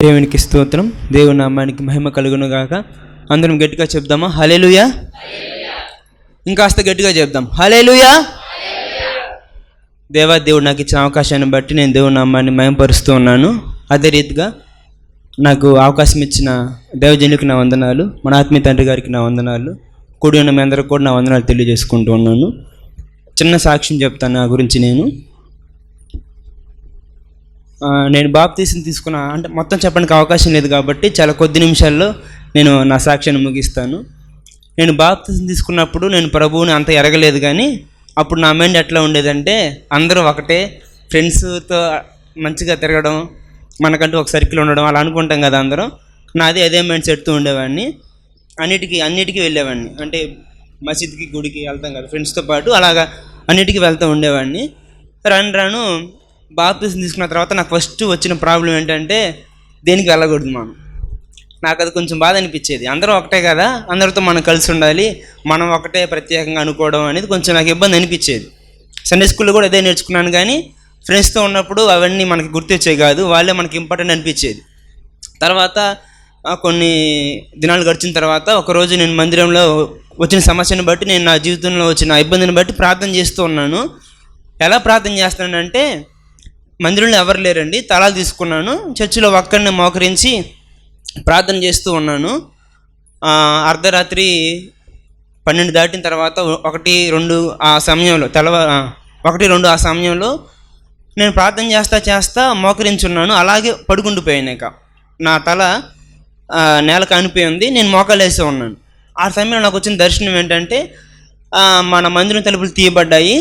దేవునికి స్తోత్రం. దేవుని నామానికి మహిమ కలుగును గాక. అందరం గట్టిగా చెప్దామా హల్లెలూయా? ఇంకాస్త గట్టిగా చెప్దాం హల్లెలూయా. దేవుడు నాకు ఇచ్చిన అవకాశాన్ని బట్టి నేను దేవుని నామాన్ని మహిమపరుస్తూ ఉన్నాను. అదే రీతిగా నాకు అవకాశం ఇచ్చిన దైవజనులకు నా వందనాలు, మన ఆత్మీయ తండ్రి గారికి నా వందనాలు, కూడి ఉన్న మీ అందరికి కూడా నా వందనాలు తెలియజేసుకుంటూ ఉన్నాను. చిన్న సాక్ష్యం చెప్తాను నా గురించి. నేను బాప్తీసం తీసుకున్న అంటే మొత్తం చెప్పడానికి అవకాశం లేదు కాబట్టి చాలా కొద్ది నిమిషాల్లో నేను నా సాక్ష్యాన్ని ముగిస్తాను. నేను బాప్తీసం తీసుకున్నప్పుడు నేను ప్రభువుని అంత ఎరగలేదు, కానీ అప్పుడు నా మైండ్ ఎట్లా ఉండేదంటే అందరూ ఒకటే, ఫ్రెండ్స్తో మంచిగా తిరగడం, మనకంటూ ఒక సర్కిల్ ఉండడం అలా అనుకుంటాం కదా అందరం. నాది అదే మైండ్ సెట్తో ఉండేవాడిని. అన్నిటికీ వెళ్ళేవాడిని, అంటే మసీద్కి గుడికి వెళ్తాం కదా ఫ్రెండ్స్తో పాటు, అలాగా అన్నిటికీ వెళ్తూ ఉండేవాడిని. రాను బాప్తీసం తీసుకున్న తర్వాత నాకు ఫస్ట్ వచ్చిన ప్రాబ్లం ఏంటంటే దేనికి వెళ్ళకూడదు నాకు అది కొంచెం బాధ అనిపించేది. అందరూ ఒకటే కదా, అందరితో మనం కలిసి ఉండాలి, మనం ఒకటే ప్రత్యేకంగా అనుకోవడం అనేది కొంచెం నాకు ఇబ్బంది అనిపించేది. సండే స్కూల్లో కూడా అదే నేర్చుకున్నాను, కానీ ఫ్రెండ్స్తో ఉన్నప్పుడు అవన్నీ మనకి గుర్తొచ్చేవి కాదు, వాళ్ళే మనకి ఇంపార్టెంట్ అనిపించేది. తర్వాత కొన్ని దినాలు గడిచిన తర్వాత ఒకరోజు నేను మందిరంలో వచ్చిన సమస్యను బట్టి, నేను నా జీవితంలో వచ్చిన ఇబ్బందిని బట్టి ప్రార్థన చేస్తూ ఉన్నాను. ఎలా ప్రార్థన చేస్తున్నానంటే, మందిరంలో ఎవరు లేరండి, తలాలు తీసుకున్నాను, చర్చిలో ఒక్కడిని మోకరించి ప్రార్థన చేస్తూ ఉన్నాను. అర్ధరాత్రి 12 దాటిన తర్వాత 1-2 ఆ సమయంలో 1-2 ఆ సమయంలో నేను ప్రార్థన చేస్తా మోకరించున్నాను. అలాగే పడుకుండిపోయాను. ఇక నా తల నేలకు ఆనిపోయింది, నేను మోకాలేసే ఉన్నాను. ఆ సమయంలో నాకు వచ్చిన దర్శనం ఏంటంటే, మన మందిరం తలుపులు తీయబడ్డాయి.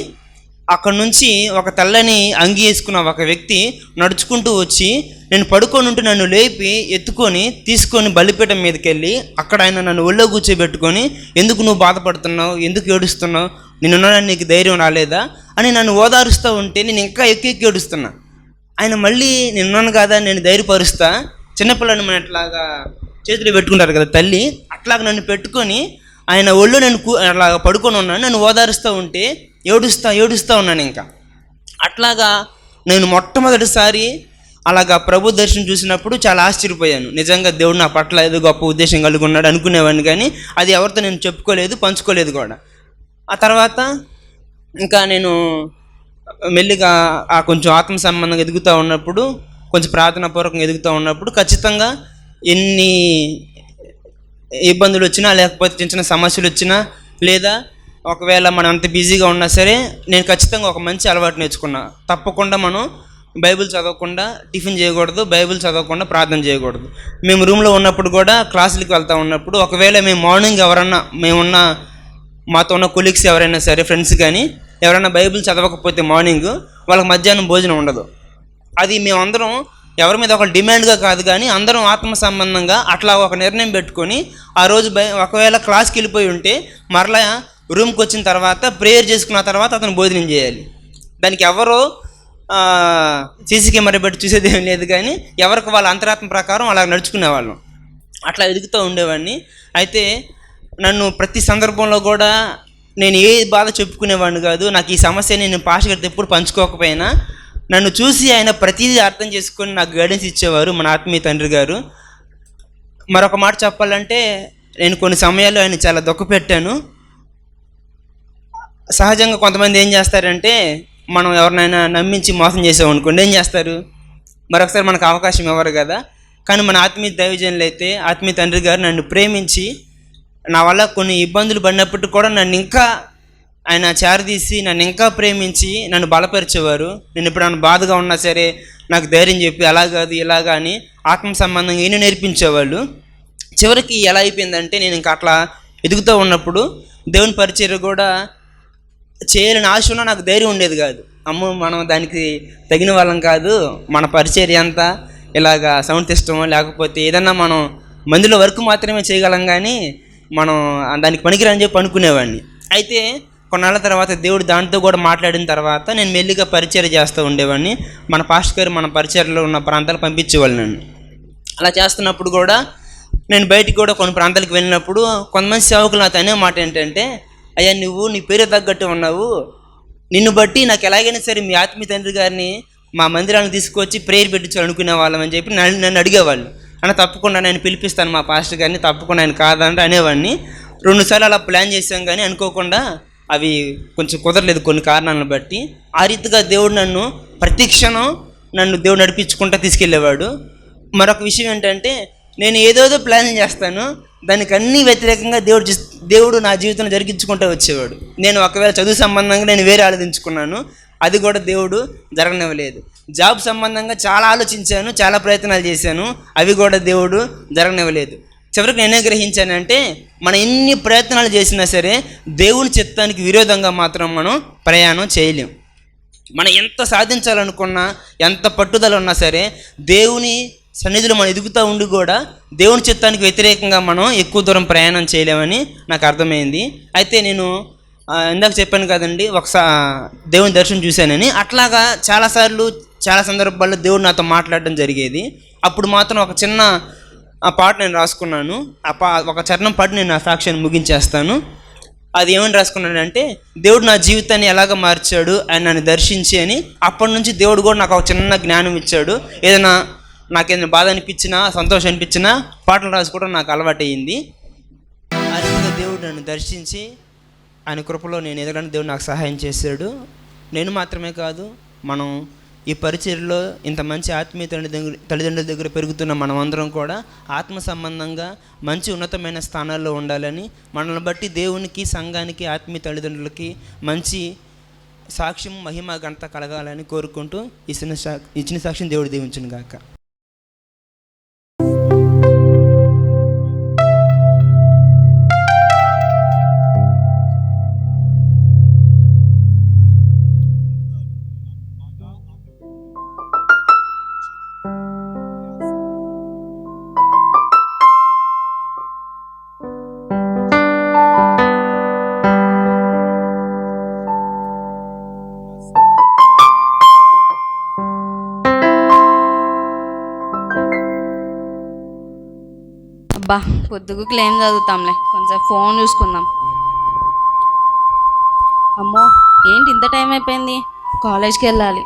అక్కడ నుంచి ఒక తెల్లని అంగి వేసుకున్న ఒక వ్యక్తి నడుచుకుంటూ వచ్చి నేను పడుకొని ఉంటే నన్ను లేపి ఎత్తుకొని తీసుకొని బలిపీఠం మీదకి వెళ్ళి అక్కడ ఆయన నన్ను ఒళ్ళో కూర్చోబెట్టుకొని, ఎందుకు నువ్వు బాధపడుతున్నావు, ఎందుకు ఏడుస్తున్నావు, నేనున్నానని నీకు ధైర్యం రాలేదా అని నన్ను ఓదారుస్తూ ఉంటే నేను ఇంకా ఎక్కి ఏడుస్తున్నా. ఆయన మళ్ళీ నేనున్నాను కదా, నేను ధైర్యపరుస్తా, చిన్నపిల్లని మన అట్లాగా చేతులు పెట్టుకుంటారు కదా తల్లి, అట్లాగా నన్ను పెట్టుకొని ఆయన ఒళ్ళు నేను అలాగా పడుకొని ఉన్నాను, నన్ను ఓదారుస్తూ ఉంటే ఏడుస్తూ ఉన్నాను. ఇంకా అట్లాగా నేను మొట్టమొదటిసారి అలాగా ప్రభు దర్శనం చూసినప్పుడు చాలా ఆశ్చర్యపోయాను. నిజంగా దేవుడు నా పట్ల ఏదో గొప్ప ఉద్దేశం కలిగి ఉన్నాడు అనుకునేవాడిని, కానీ అది ఎవరితో నేను చెప్పుకోలేదు, పంచుకోలేదు కూడా. ఆ తర్వాత ఇంకా నేను మెల్లిగా కొంచెం ఆత్మ సంబంధంగా ఎదుగుతూ ఉన్నప్పుడు, కొంచెం ప్రార్థనాపూర్వకంగా ఎదుగుతూ ఉన్నప్పుడు ఖచ్చితంగా ఎన్ని ఇబ్బందులు వచ్చినా, లేకపోతే చిన్న చిన్న సమస్యలు వచ్చినా, లేదా ఒకవేళ మనం అంత బిజీగా ఉన్నా సరే, నేను ఖచ్చితంగా ఒక మంచి అలవాటు నేర్చుకున్నా. తప్పకుండా మనం బైబిల్ చదవకుండా టిఫిన్ చేయకూడదు, బైబిల్ చదవకుండా ప్రార్థన చేయకూడదు. మేము రూమ్లో ఉన్నప్పుడు కూడా క్లాసులకు వెళ్తూ ఉన్నప్పుడు ఒకవేళ మేము మార్నింగ్ ఎవరన్నా మాతో ఉన్న కొలీగ్స్ ఎవరైనా సరే, ఫ్రెండ్స్ కానీ ఎవరైనా బైబిల్ చదవకపోతే మార్నింగ్ వాళ్ళకి మధ్యాహ్నం భోజనం ఉండదు. అది మేమందరం ఎవరి మీద ఒక డిమాండ్గా కాదు, కానీ అందరం ఆత్మ సంబంధంగా అట్లా ఒక నిర్ణయం పెట్టుకొని ఆ రోజు ఒకవేళ క్లాస్కి వెళ్ళిపోయి ఉంటే మరలా రూమ్కి వచ్చిన తర్వాత ప్రేయర్ చేసుకున్న తర్వాత అతను భోజనం చేయాలి. దానికి ఎవరో సీసీ కెమెరా పెట్టి చూసేది ఏం లేదు, కానీ ఎవరికి వాళ్ళ అంతరాత్మ ప్రకారం అలా నడుచుకునేవాళ్ళం. అట్లా ఎదుగుతూ ఉండేవాడిని. అయితే నన్ను ప్రతి సందర్భంలో కూడా నేను ఏ బాధ చెప్పుకునేవాడిని కాదు. నాకు ఈ సమస్యని నేను పాస్టర్ గారితో ఎప్పుడు పంచుకోకపోయినా నన్ను చూసి ఆయన ప్రతిదీ అర్థం చేసుకొని నాకు గైడెన్స్ ఇచ్చేవారు, మన ఆత్మీయ తండ్రి గారు. మరొక మాట చెప్పాలంటే, నేను కొన్ని సమయాల్లో ఆయన చాలా దుఃఖపెట్టాను. సహజంగా కొంతమంది ఏం చేస్తారంటే, మనం ఎవరినైనా నమ్మించి మోసం చేసామనుకోండి, ఏం చేస్తారు, మరొకసారి మనకు అవకాశం ఇవ్వరు కదా. కానీ మన ఆత్మీయ దైవజనులు అయితే, ఆత్మీయ తండ్రి గారు నన్ను ప్రేమించి నా వల్ల కొన్ని ఇబ్బందులు పడినప్పటికీ కూడా నన్ను ఇంకా ఆయన చేరదీసి నన్ను ఇంకా ప్రేమించి నన్ను బలపరిచేవారు. నేను ఎప్పుడైనా బాధగా ఉన్నా సరే నాకు ధైర్యం చెప్పి అలా కాదు ఇలాగా అని ఆత్మ సంబంధంగా ఎన్నో నేర్పించేవాళ్ళు. చివరికి ఎలా అయిపోయిందంటే, నేను ఇంకా అట్లా ఎదుగుతూ ఉన్నప్పుడు దేవుని పరిచర్య కూడా చేయాలని ఆశ ఉన్నా నాకు ధైర్యం ఉండేది కాదు. అమ్మో, మనం దానికి తగిన వాళ్ళం కాదు, మన పరిచర్య అంతా ఇలాగా సౌండ్ సిస్టమ్ లేకపోతే ఏదన్నా మనం మందిలో వర్క్ మాత్రమే చేయగలం, కానీ మనం దానికి పనికిరని చెప్పి అనుకునేవాడిని. అయితే కొన్నాళ్ళ తర్వాత దేవుడు దాంతో కూడా మాట్లాడిన తర్వాత నేను మెల్లిగా పరిచర్య చేస్తూ ఉండేవాడిని. మన పాస్టర్ గారు మన పరిచర్యలో ఉన్న ప్రాంతాలు పంపించేవాళ్ళు నన్ను. అలా చేస్తున్నప్పుడు కూడా నేను బయటికి కూడా కొన్ని ప్రాంతాలకు వెళ్ళినప్పుడు కొంతమంది సేవకులు నాతో అనే మాట ఏంటంటే, అయ్యా నువ్వు నీ పేరు తగ్గట్టు ఉన్నావు, నిన్ను బట్టి నాకు ఎలాగైనా సరే మీ ఆత్మీయ తండ్రి గారిని మా మందిరాన్ని తీసుకొచ్చి ప్రేయర్ పెట్టించాలనుకునే వాళ్ళం అని చెప్పి నన్ను అడిగేవాళ్ళు. అన్న తప్పకుండా నేను పిలిపిస్తాను మా పాస్టర్ గారిని, తప్పకుండా ఆయన కాదంటే అనేవాడిని. 2 సార్లు అలా ప్లాన్ చేసాం కానీ అనుకోకుండా అవి కొంచెం కుదరలేదు కొన్ని కారణాలను బట్టి. ఆ రీతిగా దేవుడు నన్ను ప్రతి క్షణం దేవుడు నడిపించుకుంటూ తీసుకెళ్ళేవాడు. మరొక విషయం ఏంటంటే, నేను ఏదోదో ప్లాన్ చేస్తాను, దానికి అన్నీ వ్యతిరేకంగా దేవుడు నా జీవితంలో జరిగించుకుంటూ వచ్చేవాడు. నేను ఒకవేళ చదువు సంబంధంగా నేను వేరే ఆలోచించుకున్నాను, అది కూడా దేవుడు జరగనివ్వలేదు. జాబ్ సంబంధంగా చాలా ఆలోచించాను, చాలా ప్రయత్నాలు చేశాను, అవి కూడా దేవుడు జరగనివ్వలేదు. చివరికి నేనే గ్రహించానంటే, మనం ఎన్ని ప్రయత్నాలు చేసినా సరే దేవుని చిత్తానికి విరోధంగా మాత్రం మనం ప్రయాణం చేయలేం. మనం ఎంత సాధించాలనుకున్నా, ఎంత పట్టుదల ఉన్నా సరే దేవుని సన్నిధిలో మనం ఎదుగుతూ ఉండి కూడా దేవుని చిత్తానికి వ్యతిరేకంగా మనం ఎక్కువ దూరం ప్రయాణం చేయలేమని నాకు అర్థమైంది. అయితే నేను ఇందాక చెప్పాను కదండి, దేవుని దర్శనం చూశానని. అట్లాగా చాలాసార్లు చాలా సందర్భాల్లో దేవుడు నాతో మాట్లాడడం జరిగేది. అప్పుడు మాత్రం ఒక చిన్న పాట నేను రాసుకున్నాను. ఒక చరణం పాటు నేను నా సాక్ష్యాన్ని ముగించేస్తాను. అది ఏమని రాసుకున్నానంటే, దేవుడు నా జీవితాన్ని ఎలాగ మార్చాడు, ఆయన నన్ను దర్శించి అని. అప్పటి నుంచి దేవుడు కూడా నాకు ఒక చిన్న జ్ఞానం ఇచ్చాడు. నాకేదైనా బాధ అనిపించినా, సంతోషం అనిపించినా పాటలు రాసుకోవడం నాకు అలవాటయ్యింది. ఆ రీతిగా దేవుడు నన్ను దర్శించి ఆయన కృపలో నేను ఎదగడానికి దేవుడు నాకు సహాయం చేశాడు. నేను మాత్రమే కాదు, మనం ఈ పరిచర్లో ఇంత మంచి ఆత్మీయ తల్లిదండ్రుల దగ్గర పెరుగుతున్న మనం అందరం కూడా ఆత్మ సంబంధంగా మంచి ఉన్నతమైన స్థానాల్లో ఉండాలని, మనల్ని బట్టి దేవునికి, సంఘానికి, ఆత్మీయ తల్లిదండ్రులకి మంచి సాక్ష్యం, మహిమ, ఘనత కలగాలని కోరుకుంటూ ఇచ్చిన సాక్ష్యం దేవుడు దీవించును గాక. అబ్బా, పొద్దుకు ఏం చదువుతాంలే, కొంచెం ఫోన్ చూసుకుందాం. అమ్మో, ఏంటి ఇంత టైం అయిపోయింది, కాలేజ్కి వెళ్ళాలి.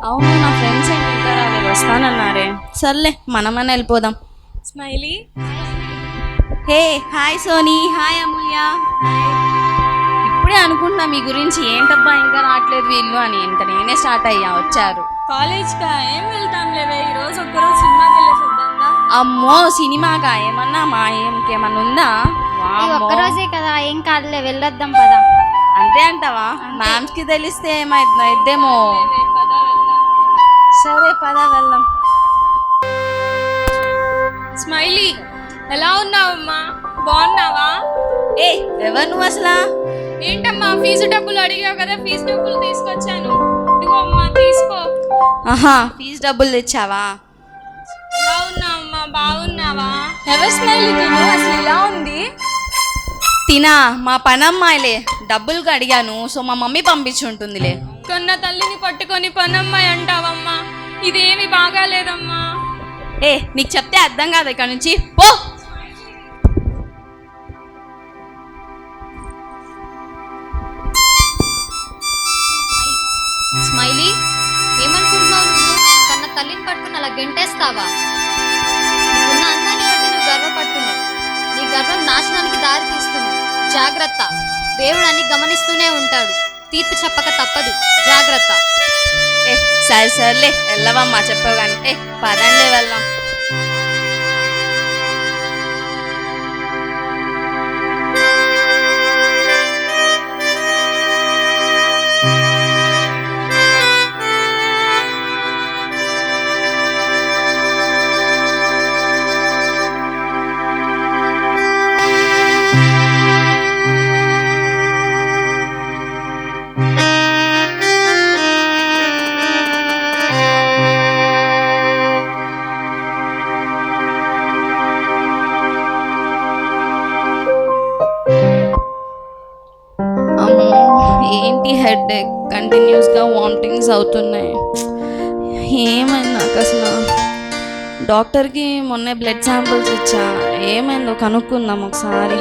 అవును, నా ఫ్రెండ్స్ ఏంటి ఇంకా రాలేదు, వస్తానన్నారే. సర్లే, మనమన్నా వెళ్ళిపోదాం. స్మైలీ. హే, హాయ్ సోనీ. హాయ్ అమూల్య. హాయ్. ఇప్పుడే అనుకుంటున్నా మీ గురించి, ఏంటబ్బా ఇంకా రావట్లేదు వీళ్ళు అని. ఇంత నేనే స్టార్ట్ అయ్యా, వచ్చారు. కాలేజ్కా? ఏం వెళ్తాం లేవే, ఈరోజు ఒక్కరోజు సినిమాకి వెళ్ళేసి వద్దాంగా. అమ్మో, సినిమాగా? ఏమన్నా మా ఇంకేమన్నా ఉందా? ఒక్కరోజే కదా, ఏం కాదులే, వెళ్ళొద్దాం పదా. అంతే అంటావా? మ్యామ్స్ కి తెలిస్తే ఏమైద్దేమో. పదా వెళ్దాం. సరే పదా వెళ్దాం. స్మైలీ, ఎలా ఉన్నావమ్మా? బాగున్నావా? ఏ, ఎవరు నువ్వు అసలు? ఏంటమ్మా, ఫీజు డబ్బులు అడిగావు కదా, ఫీజు డబ్బులు తీసుకొచ్చాను. ఇదిగో అమ్మా, తీసుకో. ఆహా, ఫీజు డబ్బులు తెచ్చావా? ఎలా ఉన్నావమ్మా, బాగున్నావా? ఎవరు స్మైలీ తిను, అసలు ఇలా ఉంది? తినా, మా పనమ్మాయిలే. డబ్బులుగా అడిగాను, సో మా మమ్మీ పంపించుంటుందిలే. కొన్న తల్లిని పట్టుకొని పనమ్మాయి అంటావమ్మా, ఇదేమి బాగాలేదమ్మా. ఏ, నీకు చెప్తే అర్థం కాదు, ఇక్కడ నుంచి పో. స్మైలీ, ఏమనుకుంటున్నావు నువ్వు? కన్న తల్లిని పట్టుకుని అలా గెంటేస్తావా? ఉన్న అందాన్ని బట్టి నువ్వు గర్వపడుతున్నావు. నీ గర్వం నాశనానికి దారి తీస్తుంది. జాగ్రత్త, దేవుడు అన్ని గమనిస్తూనే ఉంటాడు. తీర్పు చెప్పక తప్పదు, జాగ్రత్త. ఏ సరే సర్లే, వెళ్ళవమ్మా, చెప్పావు కానీ. ఏ పదండి వెళ్దాం. ఏంటి హెడేక్, కంటిన్యూస్గా వామిటింగ్స్ అవుతున్నాయి. ఏమైంది నాకు అసలు? డాక్టర్కి మొన్నే బ్లడ్ శాంపిల్స్ ఇచ్చా, ఏమైందో కనుక్కుందాం ఒకసారి.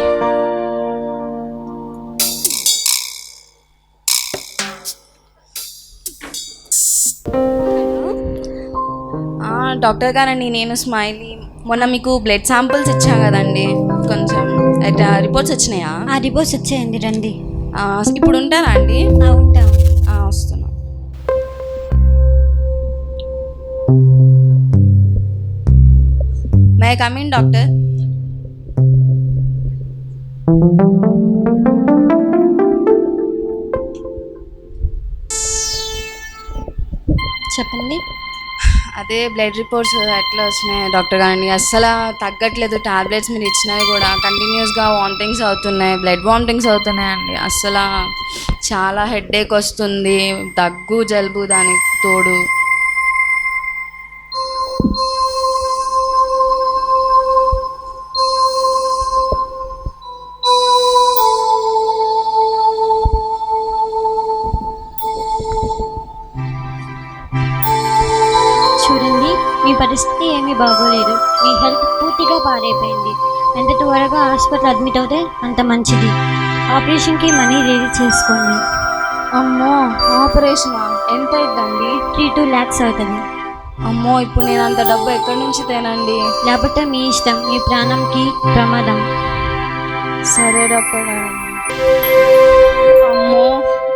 డాక్టర్ గారండి, నేను స్మైలీ. మొన్న మీకు బ్లడ్ శాంపిల్స్ ఇచ్చా కదండి, కొంచెం రిపోర్ట్స్ వచ్చినాయా? ఆ రిపోర్ట్స్ వచ్చేయండి, రండి. ఇప్పుడు ఉంటారా అండి? ఉంటాం. వస్తున్నా. May I come in doctor? చెప్పండి. అదే బ్లడ్ రిపోర్ట్స్ ఎట్లా వచ్చినాయి డాక్టర్ గారండి? అస్సలు తగ్గట్లేదు. టాబ్లెట్స్ మీరు ఇచ్చినవి కూడా కంటిన్యూస్గా వామిటింగ్స్ అవుతున్నాయి, బ్లడ్ వామిటింగ్స్ అవుతున్నాయండి. అస్సలు చాలా హెడేక్ వస్తుంది, దగ్గు జలుబు దానికి తోడు. చూడండి, మీ పరిస్థితి ఏమీ బాగోలేదు. మీ హెల్త్ పూర్తిగా పాడైపోయింది. ఎంత త్వరగా హాస్పిటల్ అడ్మిట్ అవుతే అంత మంచిది. ఆపరేషన్కి మనీ రెడీ చేసుకోండి. అమ్మో, ఆపరేషనా? ఎంత అవుతుందండి? 3-2 lakhs అవుతుంది. అమ్మో, ఇప్పుడు నేను అంత డబ్బు ఎక్కడి నుంచి తేనండి? లేకపోతే మీ ఇష్టం, మీ ప్రాణంకి ప్రమాదం. సరే డాక్టర్ గారు. అమ్మో,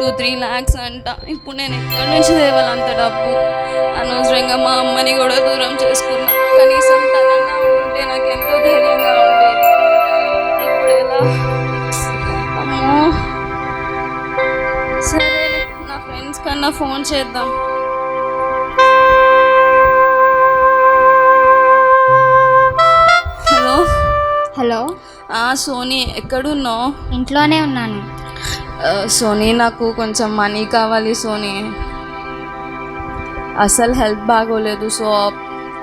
2-3 lakhs అంట. ఇప్పుడు నేను ఎక్కడి నుంచి తేవాలి అంత డబ్బు? అనవసరంగా మా అమ్మని కూడా దూరం చేసుకున్నా. కనీసం తనన్నా ఉంటే నాకు ఎంతో ధైర్యంగా ఉండేది. ఇప్పుడు ఎలా? అమ్మో, సరే నా ఫ్రెండ్స్ కన్నా ఫోన్ చేద్దాం. హలో. హలో. సోనీ, ఎక్కడున్నావు? ఇంట్లోనే ఉన్నాను. సోనీ, నాకు కొంచెం మనీ కావాలి సోనీ. అసలు హెల్త్ బాగోలేదు. సో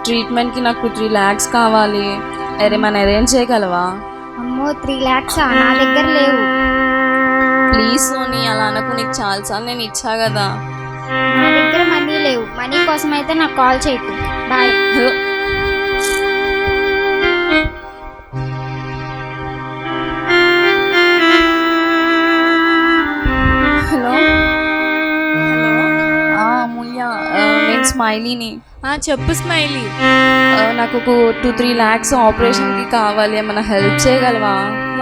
ట్రీట్మెంట్కి నాకు 3 lakhs కావాలి. ఏమైనా అరేంజ్ చేయగలవా? అమ్మో, 3 lakhs నా దగ్గర లేవు. ప్లీజ్ సోనీ, అలా అనకు. నీకు చాలాసార్లు నేను ఇచ్చా కదా. నా దగ్గర మనీ లేవు. మనీ కోసం అయితే నాకు కాల్ చేయకు. బాయ్. హలో. హలో. హలో. అమూల్య, నేను స్మైలీని. చెప్పు స్మైలీ. నాకు ఒక 2-3 lakhs ఆపరేషన్కి కావాలి. ఏమైనా హెల్ప్ చేయగలవా?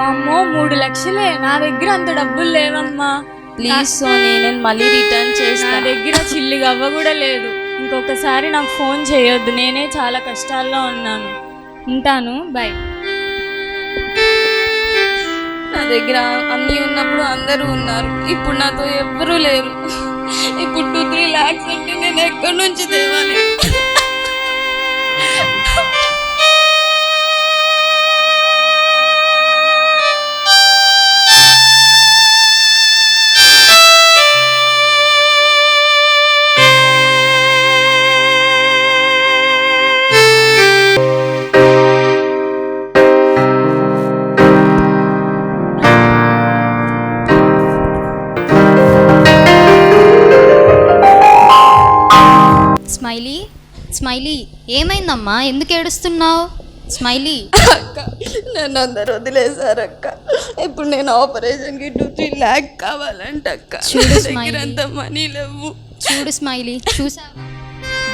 అమ్మో, 3 లక్షలే? నా దగ్గర అంత డబ్బులు లేవమ్మా. ప్లీజ్ సోనీ, నేను మళ్ళీ రిటర్న్ నా చేస్తాను. దగ్గర చిల్లి గవ్వ కూడా లేదు. ఇంకొకసారి నాకు ఫోన్ చేయొద్దు, నేనే చాలా కష్టాల్లో ఉన్నాను. ఉంటాను, బాయ్. నా దగ్గర అన్నీ ఉన్నప్పుడు అందరూ ఉన్నారు, ఇప్పుడు నాతో ఎవ్వరూ లేరు. ఇప్పుడు 2-3 lakhs అంటే నేను ఎక్కడి నుంచి తేవాలి? స్మైలీ, స్మైలీ, ఏమైందమ్మా? ఎందుకు ఏడుస్తున్నావు? స్మైలీ. అక్క, నన్ను అందరు వదిలేశారక్క. ఇప్పుడు నేను ఆపరేషన్కి 2-3 lakhs కావాలంట అక్క. చూడు నా స్మైలీ. దగ్గర అంత మనీ లేవు. చూడు స్మైలీ, చూసావా?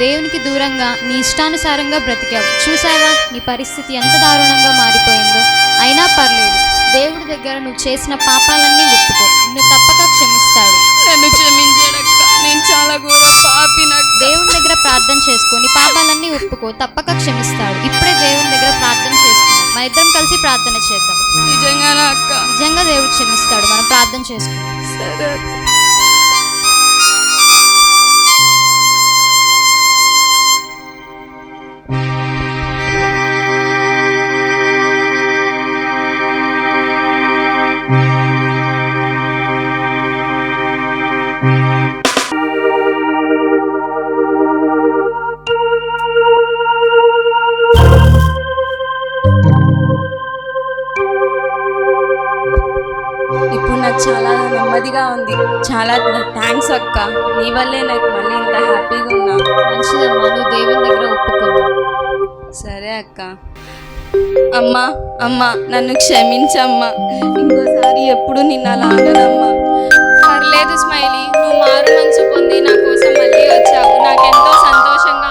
దేవునికి దూరంగా నీ ఇష్టానుసారంగా బ్రతికావు. చూసావా నీ పరిస్థితి ఎంత దారుణంగా మారిపోయిందో. అయినా పర్లేదు, దేవుడి దగ్గర నువ్వు చేసిన పాపాలన్నీ ఒప్పుకో, నిన్ను తప్పక క్షమిస్తాడు. నన్ను క్షమించాడక్క, నేను చాలా ఘోర పాపినక్క. దేవుని దగ్గర ప్రార్థన చేసుకో, నీ పాపాలన్నీ ఒప్పుకో, తప్పక క్షమిస్తాడు. ఇప్పుడే దేవుని దగ్గర ప్రార్థన చేసుకుందాం. మన ఇద్దరం కలిసి ప్రార్థన చేద్దాం. నిజంగానా అక్క? నిజంగా దేవుడు క్షమిస్తాడు. మనం ప్రార్థన చేసుకుందాం. సరే. ఇప్పుడు నాకు చాలా నెమ్మదిగా ఉంది. చాలా థ్యాంక్స్ అక్క. నీ వల్లే నాకు మళ్ళీ ఇంత హ్యాపీగా ఉన్నా. మంచిదమ్మా, నువ్వు దేవుని దగ్గర ఒప్పుకో. సరే అక్క. అమ్మా, అమ్మా, నన్ను క్షమించమ్మా. ఇంకోసారి ఎప్పుడు నిన్ను అలా అననమ్మా. పర్లేదు స్మైలీ, నువ్వు మారు మనసు పొంది నా కోసం మళ్ళీ వచ్చావు. నాకెంతో సంతోషంగా